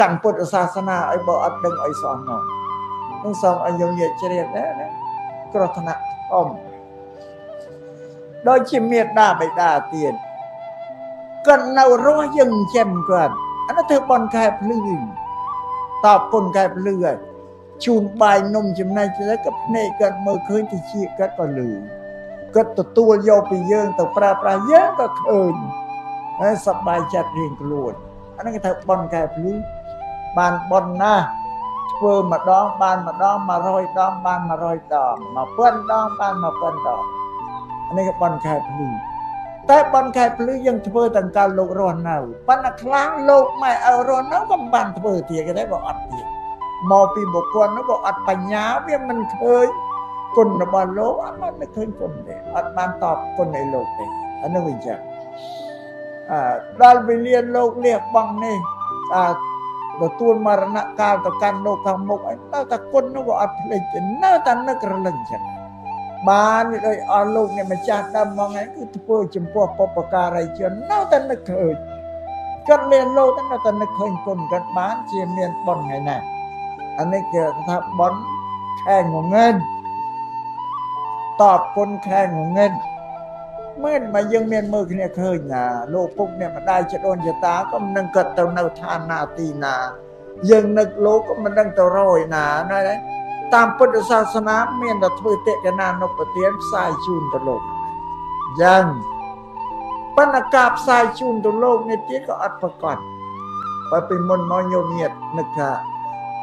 តាំងពុទ្ធសាសនាឲ្យបើអត់ដឹងឲ្យសោះនោះនឹងសូមឲ្យយើងនិយាយជ្រាបណាគ្រោះថ្នាក់ធំដូចជាមេដាបិតាទៀតគាត់នៅរស់យើងចិញ្ចឹមគាត់អានោះធ្វើបន់ខែភ្លឺតបគុណខែភ្លឺហើយជូនបាយនំចំណែកទៅក៏ភ្នែកគាត់មើលឃើញទៅជាគាត់ក៏លឺគាត់ទទួលយកពីយើងទៅប្រើប្រាស់យើងក៏ឃើញហើយសប្បាយចិត្តរៀងខ្លួនអានោះគេថាបន់ខែភ្លឺបានបន់ណាស់ធ្វើម្ដងបានម្ដង100ដងបាន100ដង1000ដងបាន1000ដងអានេះក៏បន់ខែភ្លឺតែបន់ខែភ្លឺយើងធ្វើទាំងកាលលោករស់នៅប៉ុន្តែខ្លាំងលោកម៉ែឲ្យរស់នៅក៏មិនបានធ្វើទៀតគេតែបើអត់ទៀតមកពីបុគ្គលនោះក៏អត់បញ្ញាវាមិនឃើញគុណរបស់លោកអត់បានឃើញគុណទេអត់បានតបគុណនៃលោកទេអានោះវិញចឹងដល់វេលាលោកលះបង់នេះទទួលមរណកាលទៅកាន់លោកខាងមុខឲ្យនៅតែគុណនោះក៏អត់ភ្លេចទេនៅតែនឹករលឹងចឹងបានវាដោយអស់លោកអ្នកម្ចាស់ដើមមកហ្នឹងគឺធ្វើចំពោះបុព្វការីជននៅតែនឹកឃើញគាត់មានលោកតែនៅតែនឹកឃើញគុណគាត់បានជាមានបុណ្យថ្ងៃណាអានេះគេថាបុណ្យខែងងឹតតបគុណខែងងឹតមិនមកយើងមានមើលគ្នាឃើញណាលោកពុកអ្នកម្ដាយចដូនចតាក៏មិនដឹងគាត់ទៅនៅឋានណាទីណាយើងនឹកលោកក៏មិនដឹងទៅរយណាណាដែរតាមពុទ្ធសាសនាមានតែធ្វើតិកណានុប្រទានផ្សាយជូនទៅលោកយ៉ាងបណ្ណការផ្សាយជូនទៅលោកនេះទៀតក៏អត់ប្រកបបើពីមុនមកញោមញាតនឹកថា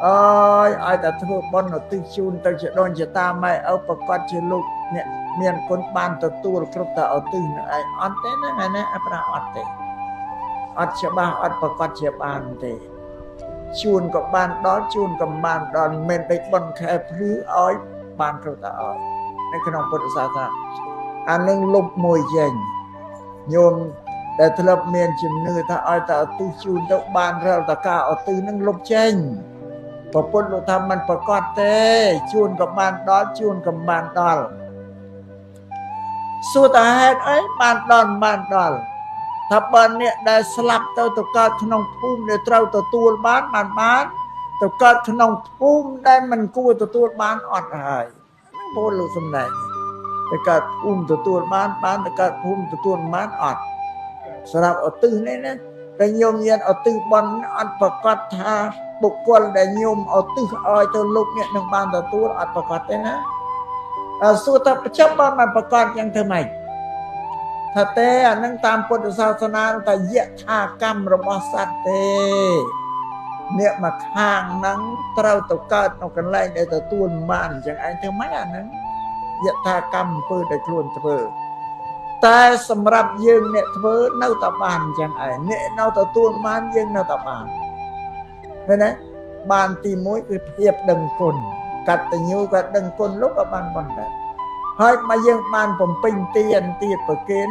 អើយឲ្យតែធ្វើបុណ្យឧទ្ទិសជូនទៅជាដូនជាតាម៉ែឪប្រកបជាលោកអ្នកមានគុណបានទទួលគ្រប់តែឧទ្ទិសនឹងឯងអត់ទេណាថ្ងៃនេះអត់ប្រាអត់ទេអត់ច្បាស់អត់ប្រកបជាបានទេជូនក៏បានដល់ជូនក៏បានដល់មិនមែនដូចបុណ្យខែភ្លឺឲ្យបានគ្រប់តែឲ្យនៅក្នុងពុទ្ធសាសនាអានឹងលុបមួយចេញញោមដែលធ្លាប់មានជំនឿថាឲ្យតែឧទ្ទិសជូនទៅបានរាល់តការឧទ្ទិសនឹងលុបចេញព្រះពុទ្ធលោកថាมันប្រកបទេជូនក៏បានដល់ជូនក៏បានដល់សួរតើហេតុអីបានដល់បានដល់ថាបើអ្នកដែលស្លាប់ទៅកើតក្នុងភូមិដែលត្រូវទទួលបានទៅកើតក្នុងភូមិដែលមិនគួរទទួលបានអត់ហើយហ្នឹងពលលោកសំដែងទៅកើតភូមិទទួលបានទៅកើតភូមិទទួលបានអត់សម្រាប់ឧទ្ទិសនេះណាតែញោមញាតឧទ្ទិសបន់អត់ប្រកាសថាបុគ្គលដែលញោមឧទ្ទិសឲ្យទៅលោកអ្នកនឹងបានទទួលអត់ប្រកាសទេណាសួរថាប្រចាំបានប្រកាសយ៉ាងធ្វើម៉េចថាទេអានឹងតាមពុទ្ធសាសនាតែយថាកម្មរបស់សត្វទេអ្នកមកខាងហ្នឹងត្រូវទៅកើតនៅកន្លែងដែលទទួលបានអញ្ចឹងឯងធ្វើម៉េចអាហ្នឹងយថាកម្មអំពើដែលខ្លួនធ្វើតែសម្រាប់យើងអ្នកធ្វើនៅតែបានអញ្ចឹងឯងអ្នកនៅទទួលបានយើងនៅតែបានឃើញទេបានទី1គឺភាពដឹងគុណកតញ្ញូក៏ដឹងគុណលោកក៏បានប៉ុណ្ណឹងហើយមកយើងបានបំពេញទានទៀតប្រគិន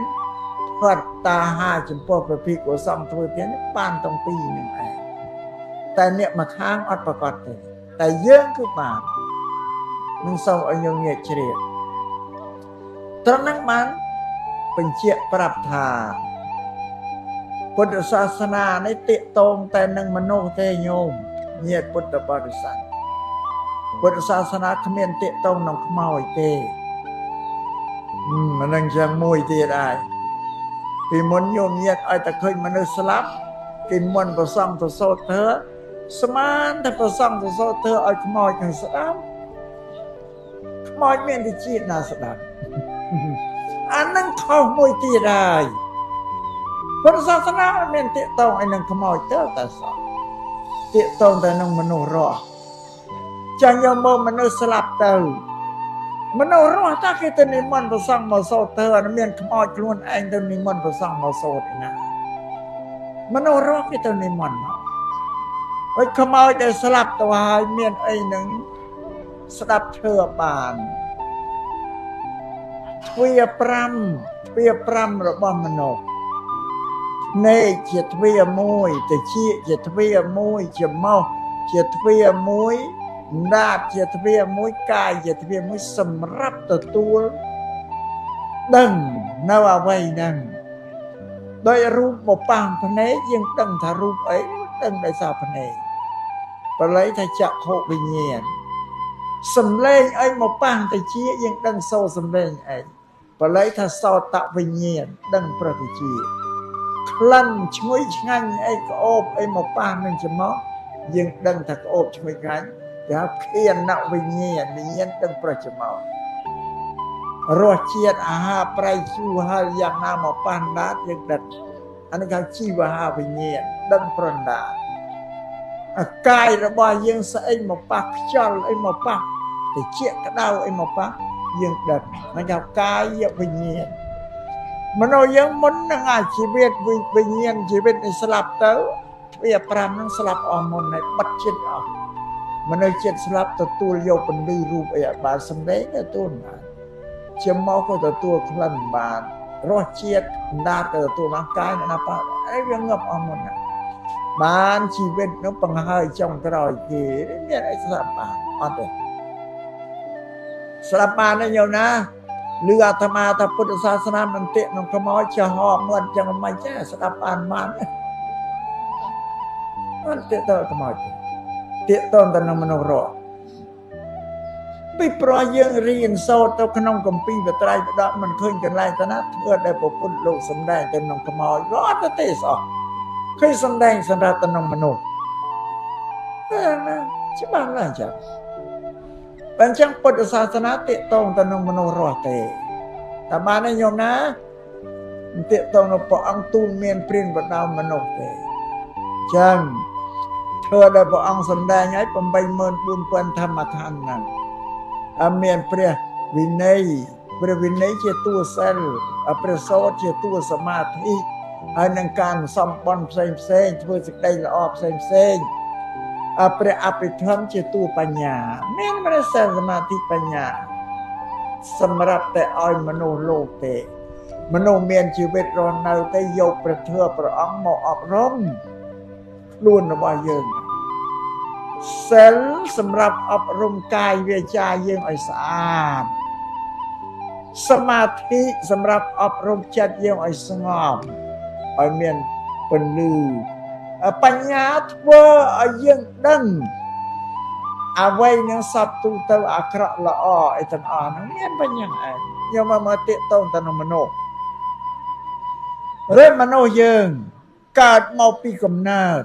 ផាត់តាហាចំពោះព្រះភិក្ខុសង្ឃធ្វើទានបានទាំងពីរនឹងឯងតែអ្នកមកខាងអត់ប្រកបទេតែយើងគឺបាននឹងសូមឲ្យយើងងាកជ្រាបត្រង់ហ្នឹងបានបញ្ជាក់ប្រាប់ថាពុទ្ធសាសនានេះទាក់ទងតែនឹងមនុស្សទេញោមញាតិពុទ្ធបរិស័ទពុទ្ធសាសនាគ្មានទាក់ទងនឹងខ្មោចទេមិននឹងយ៉ាងមួយទៀតហើយពីមុនញោមញាតិឲ្យតែឃើញមនុស្សស្លាប់គេមុនប្រសងទៅសូត្រធ្វើស្មានតែប្រសងទៅសូត្រធ្វើឲ្យខ្មោចនឹងស្ដាប់ខ្មោចមានតែជាតិណាស្ដាប់អានឹងខុសមួយទៀតហើយពុទ្ធសាសនាមានទាក់ទងឲ្យនឹងខ្មោចទៅតែសោះទាក់ទងតែនឹងមនុស្សរស់ចាញ់យកមកមនុស្សស្លាប់ទៅមនុស្សរស់តាគេទៅនិមន្តព្រះសង្ឃមកសូត្រទៅអត់មានខ្មោចខ្លួនឯងទៅនិមន្តព្រះសង្ឃមកសូត្រឯណាមនុស្សរស់គេទៅនិមន្តមកហើយខ្មោចដែលស្លាប់ទៅហើយមានអីនឹងស្ដាប់ឈើបានទ្វា5របស់មនុស្សភ្នែកជាទ្វាមួយតិចជាទ្វាមួយច្រមុះជាទ្វាមួយណាតជាទ្វាមួយកាយជាទ្វាមួយសម្រាប់ទទួលដឹងនៅអ្វីហ្នឹងដោយរូបមកប៉ះភ្នែកយើងដឹងថារូបអីដឹងដោយសារភ្នែក បល័យថាចក្ខុវិញ្ញាណសំឡេងអីមកប៉ះទៅជាយើងដឹងសូរសំឡេងអីបល័យថាសោតវិញ្ញាណដឹងប្រតិជាក្លិនឈ្ងុយឆ្ងាញ់អីក្អូបអីមកប៉ះនឹងច្រមុះយើងដឹងថាក្អូបឈ្ងុយឆ្ងាញ់គេហៅឃានវិញ្ញាណដឹងប្រច្រមុះរសជាតិអាហារប្រៃជូរហើយយ៉ាងណាមកប៉ះដាតយើងដឹងអានេះគេជីវហាវិញ្ញាណដឹងប្រដាតអាកាយរបស់យើងស្អីមកប៉ះខ្យល់អីមកប៉ះតិចក្តៅអីមកប៉ះយើងដឹងហ្នឹងគេកាយវិញ្ញាណមនុស្សយើងមុននឹងអាជីវិតវិញ្ញាណជីវិតនេះស្លាប់ទៅទ្វា5ហ្នឹងស្លាប់អស់មុនហើយបាត់ចិត្តអស់មនុស្សចិត្តស្លាប់ទទួលយកពន្លឺរូបអីឲ្យបានសម្ដែងទទួលបានជាមកក៏ទទួលក្លិនបានរសជាតិដាតក៏ទទួលបានកាយណាប៉ះអីវាងាប់អស់មុនណាបានជីវិតនោះបង្ហើយចុងក្រោយគេមានអីស្លាប់បានអត់ទេស្លាប់បានទេញោមណាឮអាត្មាថាពុទ្ធសាសនាមិនតិក្នុងខ្មោចចោះមាត់ចឹងមិនចេះស្ដាប់បានបានអត់តិតទៅខ្មោចតិតទៅនឹងមនុស្សរស់ពីព្រោះយើងរៀនសូត្រទៅក្នុងគម្ពីរបត្រៃបដកមិនឃើញកន្លែងទៅណាធ្វើដែលពុទ្ធលោកសម្ដែងទៅក្នុងខ្មោចរត់ទៅទេសោះឃើញសម្ដែងសម្រាប់ទៅក្នុងមនុស្សណាច្បាស់ណាស់ចា៎បើចឹងពុទ្ធសាសនាទាក់ទងទៅនឹងមនុស្សរស់ទេតែបានទេញោមណាទាក់ទងនឹងព្រះអង្គទូលមានព្រានបដៅមនុស្សទេចឹងធ្វើដែលព្រះអង្គសម្ដែងឲ្យ 84000 ធម្មខណ្ឌហ្នឹងមានព្រះវិន័យជាតួសិលព្រះសូត្រជាតួសមាធិហើយនឹងការសំបន់ផ្សេងធ្វើសេចក្តីល្អផ្សេងព្រះអភិធម្មជាតួបញ្ញាមានព្រះសិលសមាធិបញ្ញាសម្រាប់តែឲ្យមនុស្សលោកទេមនុស្សមានជីវិតរស់នៅតែយកព្រះធម៌ព្រះអង្គមកអប់រំខ្លួនរបស់យើងសិលសម្រាប់អប់រំកាយវាចាយើងឲ្យស្អាតសមាធិសម្រាប់អប់រំចិត្តយើងឲ្យស្ងប់ឲ្យមានពន្លឺបញ្ញាធ្វើឲ្យយើងដឹងអ្វីនឹងសពទូទៅអាក្រក់ល្អអីទាំងអស់ហ្នឹងមានបញ្ញាឯងយកមកទាក់ទងទៅនឹងមនុស្សឬមនុស្សយើងកើតមកពីកំណើត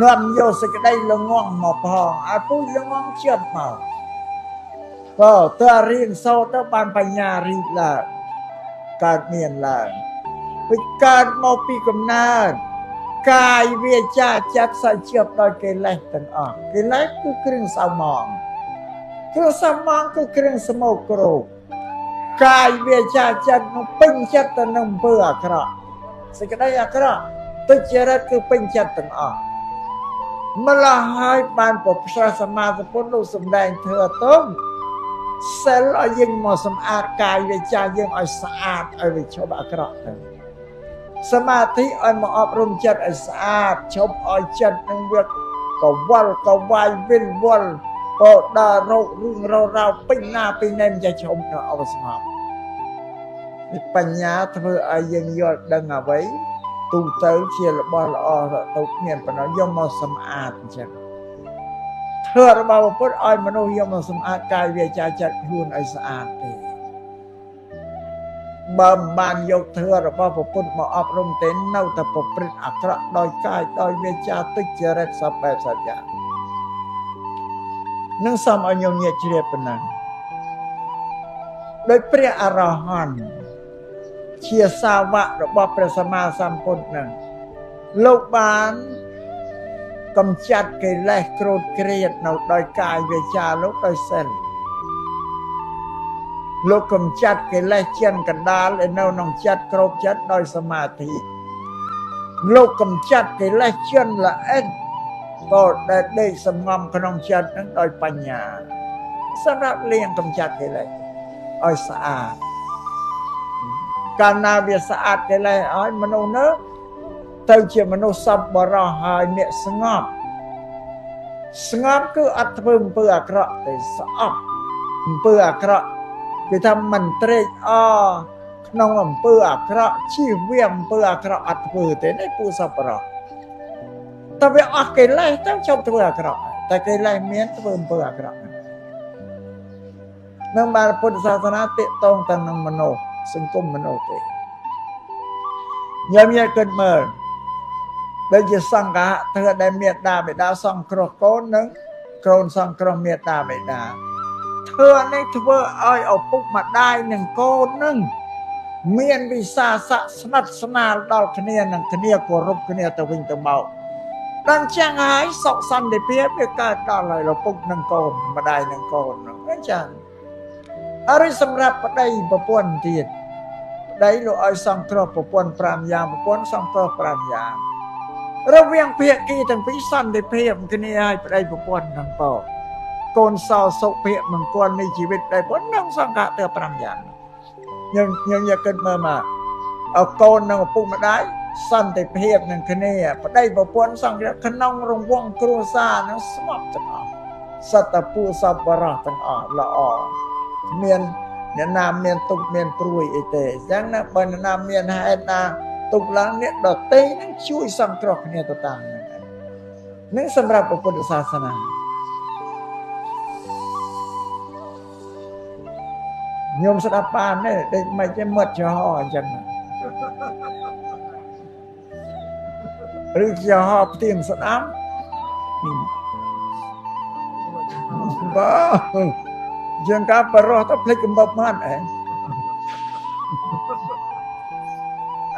នាំយកសេចក្តីល្ងងមកផងឲ្យពូជល្ងងជាតិមកបើតើរៀនសូត្រទៅបានបញ្ញារីកឡើងកើតមានឡើងពីកើតមកពីកំណើតកាយវាចាចិត្តសាច់ជាប់ដោយកិលេសទាំងអស់កិលេសគឺគ្រឿងសៅមងគឺគ្រឿងសមោកគ្រោកកាយវាចាចិត្តនោះពេញចិត្តទៅនឹងអំពើអាក្រក់សេចក្តីអាក្រក់ទុច្ចរិតគឺពេញចិត្តទាំងអស់ម្ល៉េះហើយបានពុទ្ធសម្មាសម្ពុទ្ធលោកសម្ដែងធ្វើទៅសិលឲ្យយើងមកសម្អាតកាយវាចាយើងឲ្យស្អាតឲ្យវាឈប់អាក្រក់ទៅសមាធិឲ្យមកអប់រំចិត្តឲ្យស្អាតឈប់ឲ្យចិត្តនឹងវាកវល់កវាយវិលវល់ក៏ដើររោគរឿងរោពេញណាពេញណែមិនចេះឈប់នៅអវស្ងប់បញ្ញាធ្វើឲ្យយើងយល់ដឹងអ្វីទូទៅជារបស់ល្អទៅមានប៉ុណ្ណោះយកមកសម្អាតអញ្ចឹងធ្វើរបស់ពុទ្ធឲ្យមនុស្សយកមកសម្អាតកាយវាចាចិត្តខ្លួនឲ្យស្អាតទេបើមិនបានយកធ្វើរបស់ពុទ្ធមកអប់រំទេនៅតែប្រព្រឹត្តអាក្រក់ដោយកាយដោយវាចាទុច្ចរិតសពបែបសត្វយ៉ាងនឹងសូមឲ្យញោមញាតិជ្រាបប៉ុណ្ណឹងដោយព្រះអរហន្តជាសាវករបស់ព្រះសម្មាសម្ពុទ្ធនឹងលោកបានកម្ចាត់កិលេសក្រោធក្រៀតនៅដោយកាយវាចាលោកដោយសិលលោកកម្ចាត់កិលេសជិនកណ្ដាលនៅក្នុងចិត្តក្រោបចិត្តដោយសមាធិលោកកម្ចាត់កិលេសជិនល្អិតក៏ដែលដេកសំងំក្នុងចិត្តនឹងដោយបញ្ញាសម្រាប់លាងកម្ចាត់កិលេសឲ្យស្អាតកាលណាវាស្អាតកិលេសឲ្យមនុស្សនោះទៅជាមនុស្សសប្បុរសហើយអ្នកស្ងប់គឺអត់ធ្វើអំពើអាក្រក់ទេស្អប់អំពើអាក្រក់គឺថាមិនត្រេកអរក្នុងអំពើអាក្រក់ជៀសវាងអំពើអាក្រក់អត់ធ្វើទេនេះពូសប្បុរស តែវាអត់កិលេសទៅជប់ធ្វើអាក្រក់តែកិលេសមានធ្វើអំពើអាក្រក់នឹងបានពុទ្ធសាសនាទាក់ទងទៅនឹងមនុស្សសង្គមមនុស្សទេញោមគិតមើលដូចជាសង្ឃៈធ្វើដែលមេត្តាបិតាសង្គ្រោះកូននិងកូនសង្គ្រោះមេត្តាបិតាធ្វើនេះធ្វើឲ្យឪពុកម្ដាយនិងកូននឹងមានវិសាសៈស្និទ្ធស្នាលដល់គ្នានិងគ្នាគោរពគ្នាទៅវិញទៅមកដល់ចឹងហើយសុខសន្តិភាពវាកើតដល់ហើយឪពុកនិងកូនម្ដាយនិងកូនហ្នឹងអញ្ចឹងអរិយសម្រាប់ប្តីប្រពន្ធទៀតប្តីលោកឲ្យសង្គ្រោះប្រពន្ធ5យ៉ាងប្រពន្ធសង្គ្រោះ5យ៉ាងរវាងភាគីទាំងពីរសន្តិភាពគ្នាឲ្យប្តីប្រពន្ធទាំងពោកូនសោសុភមង្គលនៃជីវិតប្តីប្រពន្ធនឹងសង្ឃៈទៅ5យ៉ាងយើងយកគិតមើលមកឲ្យកូននិងឪពុកម្ដាយសន្តិភាពនឹងគ្នាប្តីប្រពន្ធសង្គ្រោះក្នុងរង្វង់គ្រួសារនឹងស្ងប់ទាំងអស់សត្វតពុសពរៈទាំងអស់ល្អមានអ្នកណាមានទុកមានព្រួយអីទេអញ្ចឹងណាបើអ្នកណាមានហេតុណាទុកឡើងអ្នកដទៃនឹងជួយសង្គ្រោះគ្នាទៅតាមនឹងសម្រាប់ពុទ្ធសាសនាញោមស្ដាប់បានទេដូចមិនចេះមត់ចំហអញ្ចឹងឬចំហផ្ទៀងស្ដាប់បាទយើងកាបរោះទៅភ្លេចកំបប់មក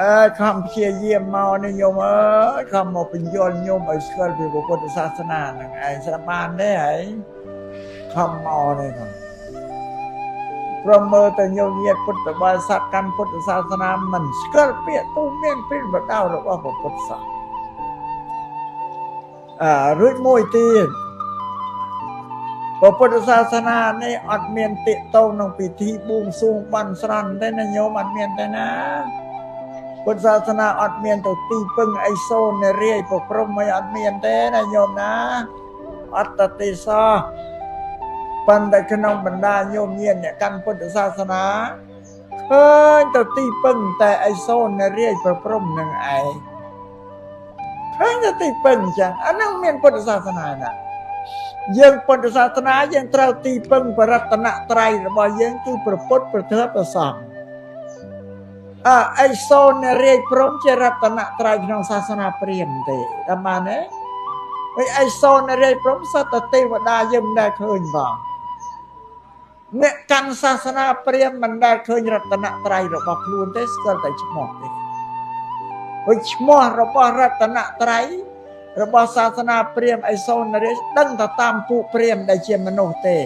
អើខំព្យាយាមមកនេះញោមអើយខំមកបញ្យល់ញោមឲ្យស្គាល់ពីពុទ្ធសាសនាហ្នឹងឯងស្ដាប់បានទេហើយខំមកនេះហ្នឹងព្រមមើលទៅញោមញាតិពុទ្ធបរិស័ទកាន់ពុទ្ធសាសនាមិនស្គាល់ពាក្យទូមានពីបដៅរបស់ពុទ្ធសាសនារួចមួយទៀតពុទ្ធសាសនានេះអត់មានទាក់ទងនឹងពិធីបួងសួងបន់ស្រន់ទេណាញោមអត់មានទេណាពុទ្ធសាសនាអត់មានទៅទីពឹងអីសូននារីប្រព្រំអីអត់មានទេណាញោមណាអត្តទេសោប៉ុន្តែក្នុងបណ្ដាញោមញាតិអ្នកកាន់ពុទ្ធសាសនាឃើញទៅទីពឹងតែអីសូននារីប្រព្រំនឹងឯងឃើញទៅទីពឹងចឹងអានឹងមានពុទ្ធសាសនាណាយើងពុទ្ធសាសនាយើងត្រូវទីពឹងបរតនត្រ័យរបស់យើងគឺព្រះពុទ្ធព្រះធម៌ព្រះសង្ឃអីសូនរាជព្រំជារតនត្រ័យក្នុងសាសនាព្រាហ្មណ៍ទេតាមបានទេអីសូនរាជព្រំសត្វទេវតាយើងមិនដែលឃើញបងអ្នកកាន់សាសនាព្រាហ្មណ៍មិនដែលឃើញរតនត្រ័យរបស់ខ្លួនទេស្គាល់តែឈ្មោះទេហើយឈ្មោះរបស់រតនត្រ័យរបស់សាសនាព្រាហ្មណ៍អីសូនរាជដឹងតែតាមពួកព្រាហ្មណ៍ដែលជាមនុស្សទេ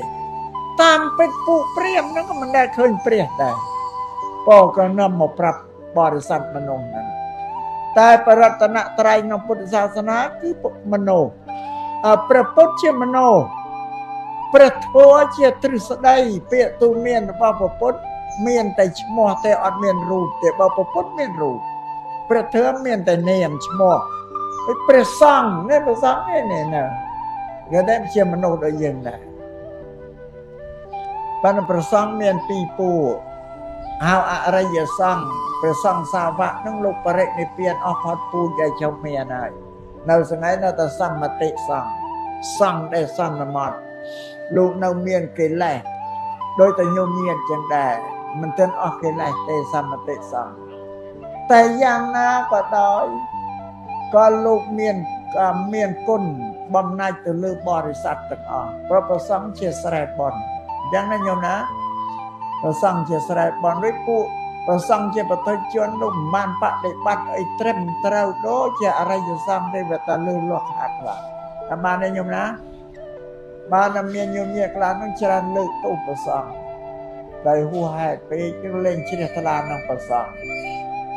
តាមពិតពួកព្រាហ្មណ៍ហ្នឹងក៏មិនដែលឃើញព្រះដែរពោក៏នាំមកប្រាប់បរិស័ទមនុស្សហ្នឹងតែបរតនត្រ័យក្នុងពុទ្ធសាសនាគឺមនុស្សព្រះពុទ្ធជាមនុស្សព្រះធម៌ជាទ្រឹស្ដីពាក្យទូមានរបស់ព្រះពុទ្ធមានតែឈ្មោះតែអត់មានរូបទេបើព្រះពុទ្ធមានរូបព្រះធម៌មានតែនាមឈ្មោះព្រះសង្ឃនេះព្រះសង្ឃនេះណាគេតែជាមនុស្សដូចយើងដែរបានព្រះសង្ឃមានពីរពួកហៅអរិយសង្ឃព្រះសង្ឃសាវកនឹងលោកបរិនិព្វានអស់ផុតពូជឲ្យចុះមានហើយនៅស្ងៃនៅតែសមតិសង្ឃសង្ឃដែលសន្មតលោកនៅមានកិលេសដោយតែញោមញាតចឹងដែរមិនទាន់អស់កិលេសទេសមតិសង្ឃតែយ៉ាងណាក៏ដោយក៏លោកមានគុណបំណាច់ទៅលើបរិស័ទទាំងអស់ព្រោះព្រះសង្ឃជាស្រែបុណ្យអញ្ចឹងណាញោមណាព្រះសង្ឃជាស្រែបុណ្យដូចពួកព្រះសង្ឃជាបទជននោះមិនបានបដិបត្តិអីត្រឹមត្រូវដូចជាអរិយសង្ឃទេវាតែលឺលាស់ខាត់ខ្លះតែបានទេញោមណាបានតែមានញោមញាក់ខ្លះនឹងច្រើនលើកទោសព្រះសង្ឃដោយហួសហេតុពេកលេងជ្រះថ្លានឹងព្រះសង្ឃ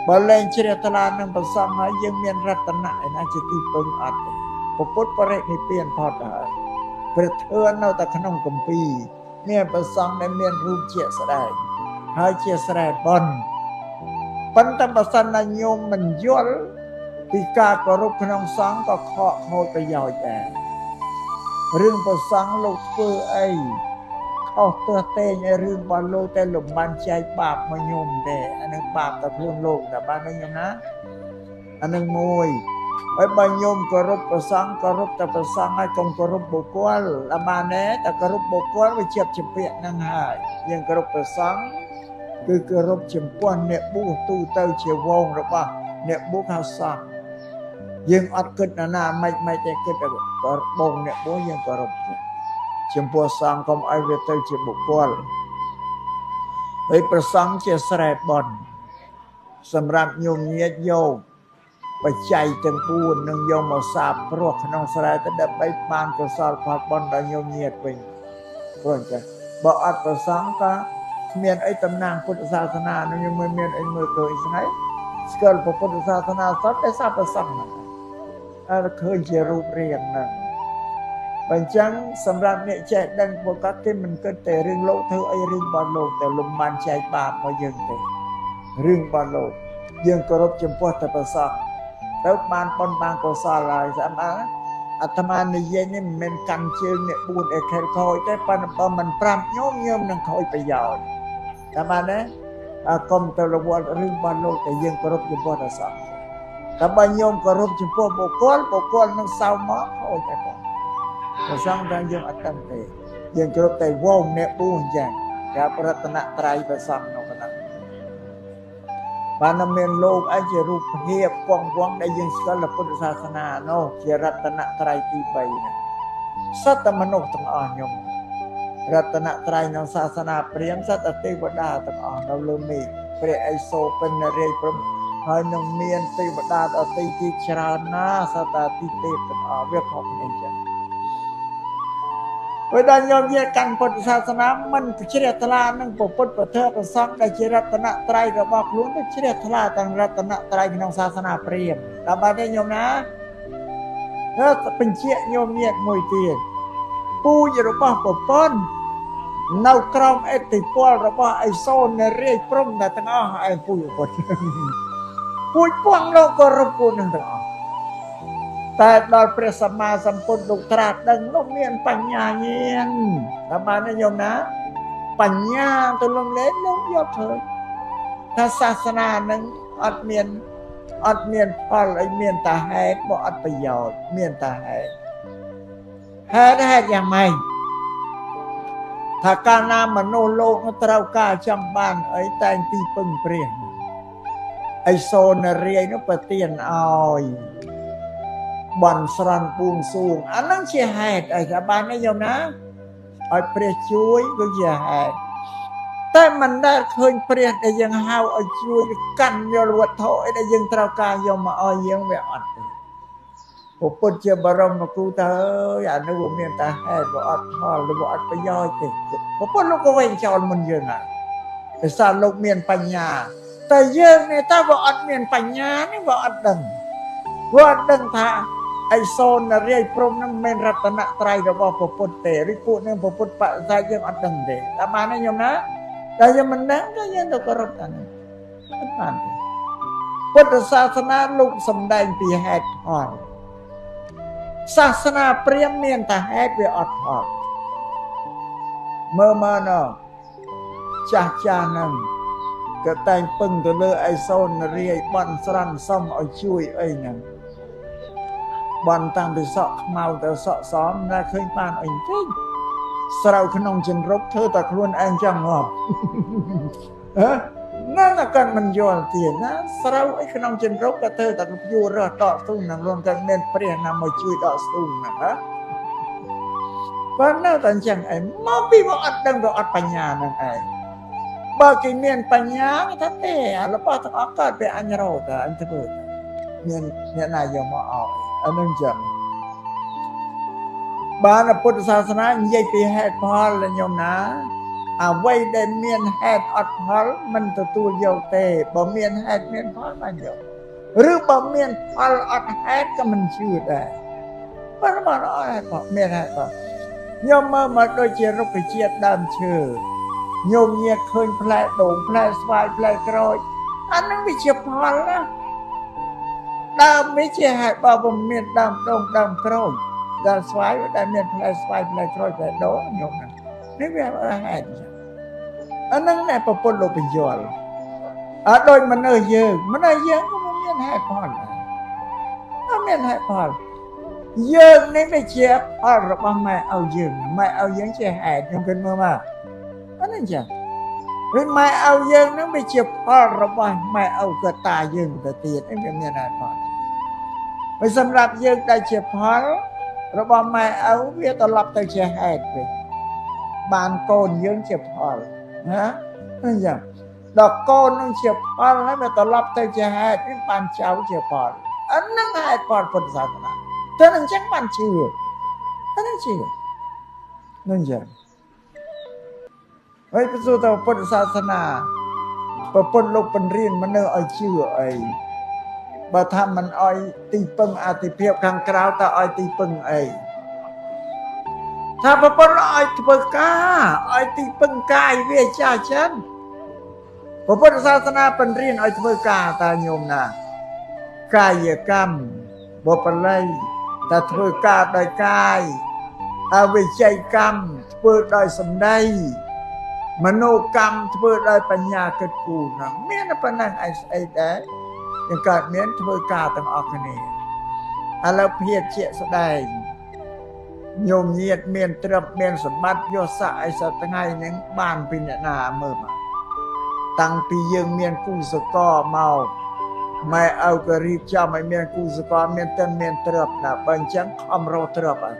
បើលែងជ្រះថ្លានឹងព្រះសង្ឃហើយយើងមានរតនៈឯណាជាទីពឹងអត់ទេពុទ្ធបរិនិព្វានផុតហើយព្រះធម៌នៅតែក្នុងគម្ពីរមានព្រះសង្ឃដែលមានរូបជាស្ដែងហើយជាស្រែបុណ្យប៉ុន្តែបើសិនណាញោមមិនយល់ពីការគោរពក្នុងសង្ឃក៏ខកខូចប្រយោជន៍ដែររឿងព្រះសង្ឃលោកធ្វើអីខុសទើសទេឯរឿងរបស់លោកតែលោកបានចែកបាបមកញោមទេអានឹងបាបតែខ្លួនលោកតែបានញោមណាអានឹងមួយ ហើយបើញោមគោរពប្រសង់គោរពតែប្រសង់ហើយកុំគោរពបុគ្គលអាបានទេតែគោរពបុគ្គលវាជាប់ជាពាក្យហ្នឹងហើយយើងគោរពប្រសង់គឺគោរពចំពោះអ្នកបួសទូទៅជាវងរបស់អ្នកបួសហៅសង្ឃយើងអត់គិតណាមិនទេគិតតែបងអ្នកបួសយើងគោរពចំពោះសង្ឃកុំឲ្យវាទៅជាបុគ្គលហើយប្រសង់ជាស្រែបន់សម្រាប់ញោមញាតិយោមបច្ច័យទាំង4នឹងយកមកសាបព្រោះក្នុងស្រែទៅដើម្បីបានកុសលផលបុណ្យដល់ញោមញាតិវិញព្រោះអញ្ចឹងបើអត់ប្រសង់ក៏គ្មានអីតំណាងពុទ្ធសាសនានឹងមិនមានអីមើលឃើញស្ងៃស្គាល់ពុទ្ធសាសនាសតតែសាបប្រសង់ហ្នឹងហើយឃើញជារូបរាងហ្នឹងបើអញ្ចឹងសម្រាប់អ្នកចេះដឹងពួកគាត់គេមិនគិតតែរឿងលោកធ្វើអីរឿងរបស់លោកតែលំបានចែកបាបមកយើងទេរឿងរបស់លោកយើងគោរពចំពោះតែប្រសង់ទៅបានប៉ុនបានកុសលហើយស្អាតអាត្មានិយាយនេះមិនមែនកាន់ជើងអ្នក4អេខេលខូចទេប៉ុន្តែបើមិនប្រាប់ញោមនឹងខូចប្រយោជន៍តែបានទេកុំទៅរវល់រឿងរបស់លោកតែយើងគោរពចំពោះតែសង្ឃតែបើញោមគោរពចំពោះបុគ្គលនឹងសៅមកខូចតែផងប្រសងតែយើងអត់ដឹងទេយើងគោរពតែវងអ្នកបួសអញ្ចឹងគេប្រតនត្រ័យប្រសងនោះប៉ុណ្ណឹងបានមានលោកអីជារូបភាពគង់វងដែលយើងស្គាល់ពុទ្ធសាសនានោះជារតនត្រ័យទី3ហ្នឹងសត្វតែមនុស្សទាំងអស់ខ្ញុំរតនត្រ័យក្នុងសាសនាព្រាហ្មណ៍សត្វតែទេវតាទាំងអស់នៅលើមេឃព្រះឥសូរពិនរាយព្រមហើយនឹងមានទេវតាដទៃទីច្រើនណាសត្វតែទីទេពទាំងអស់វាខុសគ្នាអញ្ចឹងពេលដែលញោមញាតិកាន់ពុទ្ធសាសនាមិនជ្រះថ្លានឹងពុទ្ធប្រធើប្រសង្ឃដែលជារតនត្រ័យរបស់ខ្លួនទៅជ្រះថ្លាទាំងរតនត្រ័យក្នុងសាសនាព្រាហ្មណ៍ដល់បាត់ទេញោមណាហើយបញ្ជាក់ញោមញាតិមួយទៀតពូជរបស់ប្រពន្ធនៅក្រោមអធិពលរបស់ឥសូរនារីព្រំតែទាំងអស់ឯពូជប្រពន្ធពូជពងលោកក៏រពូននឹងទាំងអស់តែដល់ព្រះសម្មាសម្ពុទ្ធលោកត្រាស់ដឹងលោកមានបញ្ញាញាណតាមបានទេញោមណាបញ្ញាទៅលំលែងលោកយកឃើញថាសាសនានឹងអត់មានផលអីមានតែហេតុបើអត់ប្រយោជន៍មានតែហេតុយ៉ាងម៉េចថាកាលណាមនុស្សលោកត្រូវការចាំបានអីតែងទីពឹងព្រះឥសូរនារីនោះប្រទានឲ្យបន់ស្រន់បួងសួងអាហ្នឹងជាហេតុអីថាបានទេញោមណាឲ្យព្រះជួយគឺជាហេតុតែមិនដែលឃើញព្រះដែលយើងហៅឲ្យជួយកាន់យកវត្ថុអីដែលយើងត្រូវការយកមកឲ្យយើងវាអត់ទេពុទ្ធជាបរមគ្រូតើអានោះវាមានតែហេតុវាអត់ផលវាអត់ប្រយោជន៍ទេពុទ្ធលោកក៏វិញចោលមុនយើងហើយដោយសារលោកមានបញ្ញាតែយើងនេះតើវាអត់មានបញ្ញានេះវាអត់ដឹងថាឥសូរនារីព្រំនឹងមិនរតនត្រ័យរបស់ពុទ្ធទេឬពួកនឹងពុទ្ធបរិស័ទយើងអត់ដឹងទេតាមបានទេញោមណាតែយើងមិនដឹងក៏យើងទៅគោរពអានេះអត់បានទេពុទ្ធសាសនាលោកសំដែងពីហេតុផលសាសនាព្រាហ្មណ៍មានតែហេតុវាអត់ផលមើលណោះចាស់ហ្នឹងក៏តែងពឹងទៅលើឥសូរនារីបន់ស្រន់សុំឲ្យជួយអីហ្នឹងបន់តាំងពីសក់ខ្មៅទៅសក់សមណាឃើញបានអីទេស្រូវក្នុងចន្ទរប់ធ្វើតែខ្លួនឯងចឹងងាប់ហ្នឹងក៏មិនយល់ទៀតណាស្រូវអីក្នុងចន្ទរប់ក៏ធ្វើតែយួររើសដកស្ទូងនឹងរួមទាំងមានព្រះណាមកជួយដកស្ទូងហ្នឹងណាប៉ុន្តែតែអញ្ចឹងឯងមកពីវាអត់ដឹងវាអត់បញ្ញាហ្នឹងឯងបើគេមានបញ្ញាគេថាទេរបស់ទាំងអស់កើតពីអញរោតអញធ្វើមានអ្នកណាយកមកឲ្យអានឹងចឹងបានពុទ្ធសាសនានិយាយពីហេតុផលញោមណាអ្វីដែលមានហេតុអត់ផលមិនទទួលយកទេបើមានហេតុមានផលបានយកឬបើមានផលអត់ហេតុក៏មិនជឿដែរប៉ុន្តែបើអត់ហេតុផលមានហេតុផលញោមមើលមកដូចជារុក្ខជាតិដើមឈើញោមញាតឃើញផ្លែដូងផ្លែស្វាយផ្លែក្រូចអានឹងវាជាផលណាដើមវាជាហេតុបើមិនមានដើមដូងដើមក្រូចដើមស្វាយដែលមានផ្លែស្វាយផ្លែក្រូចផ្លែដូងញោមហ្នឹងនេះវាហេតុអានឹងណែប្រពន្ធលោកបញ្យល់ដូចមនុស្សយើងក៏មានហេតុផលដែរ មានហេតុផលយើងនេះវាជាផលរបស់ម៉ែឪយើងម៉ែឪយើងជាហេតុខ្ញុំគិតមើលមកអត់ហ្នឹងចាឬម៉ែឪយើងនឹងវាជាផលរបស់ម៉ែឪក៏តាយើងទៅទៀតនេះវាមានហេតុផលហើយសម្រាប់យើងដែលជាផលរបស់ម៉ែឪវាត្រឡប់ទៅជាហេតុវិញបានកូនយើងជាផលណាអញ្ចឹងដល់កូននឹងជាផលហើយវាត្រឡប់ទៅជាហេតុវិញបានចៅជាផលអាហ្នឹងហេតុផលពុទ្ធសាសនាតែអញ្ចឹងបានជឿអាហ្នឹងជឿនឹងចឹងហើយប្រសូតពុទ្ធសាសនាប្រពន្ធលោកបញ្រៀនមនុស្សឲ្យជឿអីបើថាមិនឲ្យទីពឹងអតិភិបខាងក្រៅតើឲ្យទីពឹងអីថាប្រពន្ធឲ្យធ្វើការឲ្យទីពឹងកាយវាចាចឹងពុទ្ធសាសនាបញ្រៀនឲ្យធ្វើការតើញោមណាកាយកម្មបបល័យតែធ្វើការដោយកាយអវិជ័យកម្មធ្វើដោយសម្ដីមនោកម្មធ្វើដោយបញ្ញាគិតគូរហ្នឹងមានប៉ុណ្ណឹងឯស្អីដែរយើងកើតមានធ្វើការទាំងអស់គ្នាឥឡូវភាពជាក់ស្ដែងញោមញាតមានទ្រព្យមានសម្បត្តិយកស័ក្តិអីសប្តាហ៍ថ្ងៃហ្នឹងបានពីអ្នកណាមើលមកតាំងពីយើងមានគូសកលមកម៉ែឪក៏រៀបចំឲ្យមានគូសកលមានទិនមានទ្រព្យណាបើអញ្ចឹងខំរកទ្រព្យឲ្យ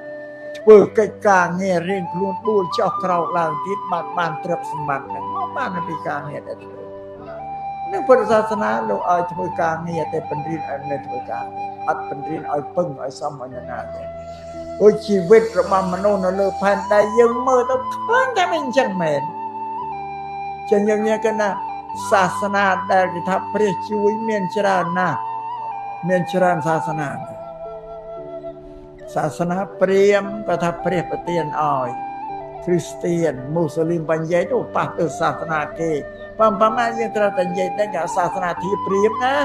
ធ្វើកិច្ចការងាររៀងខ្លួនដួលចុះក្រោកឡើងទៀតបានទ្រព្យសម្បត្តិហ្នឹងបានពីការងារដែលធ្វើនឹងពុទ្ធសាសនាលោកឲ្យធ្វើការងារតែបញ្រៀនឲ្យនៅធ្វើការអត់បញ្រៀនឲ្យពឹងឲ្យសមឲ្យណាទេអូជីវិតរបស់មនុស្សនៅលើផែនដីយើងមើលទៅឃើញតែមិនអញ្ចឹងមែនចឹងយើងនិយាយគេណាសាសនាដែលគេថាព្រះជួយមានច្រើនណាស់មានច្រើនសាសនាព្រាហ្មណ៍ក៏ថាព្រះប្រទានឲ្យគ្រីស្ទានមូស្លីមបញ្ញេទៅប៉ះទៅសាសនាគេប៉ុន្តែយើងត្រូវតែនិយាយតែសាសនាធាព្រាហ្មណ៍ណា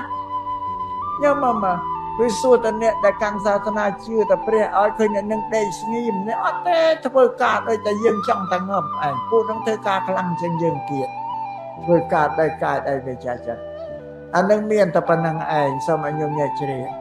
ញោមមកគឺសួរតអ្នកដែលកាន់សាសនាជឿតែព្រះឲ្យឃើញអ្នកនឹងដេកស្ងៀមនេះអត់ទេធ្វើការដូចតែយើងចង់តែងប់ឯងពួកនឹងធ្វើការខ្លាំងជាងយើងទៀតធ្វើការដោយកាយដោយវិជ្ជាចិត្តអានឹងមានតែប៉ុណ្្នឹងឯងសូមឲ្យញោមញែកជ្រាប